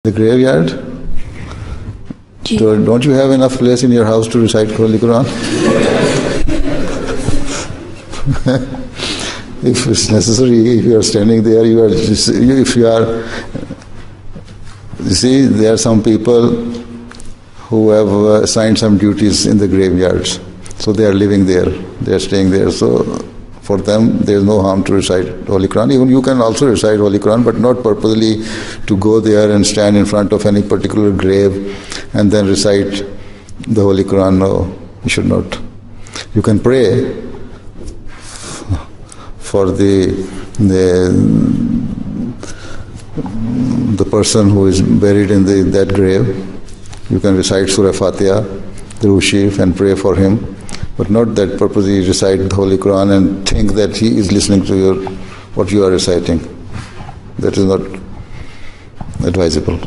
The graveyard? So don't you have enough place in your house to recite Holy Quran? If it's necessary, if you are standing there, you see, there are some people who have assigned some duties in the graveyards. So they are living there, they are staying there. So for them, there is no harm to recite Holy Quran. Even you can also recite Holy Quran, but not purposely to go there and stand in front of any particular grave and then recite the Holy Quran. No, you should not. You can pray for the person who is buried in that grave. You can recite Surah Fatiha, Durood Sharif, and pray for him. But not that purposely recite the Holy Quran and think that he is listening to what you are reciting. That is not advisable.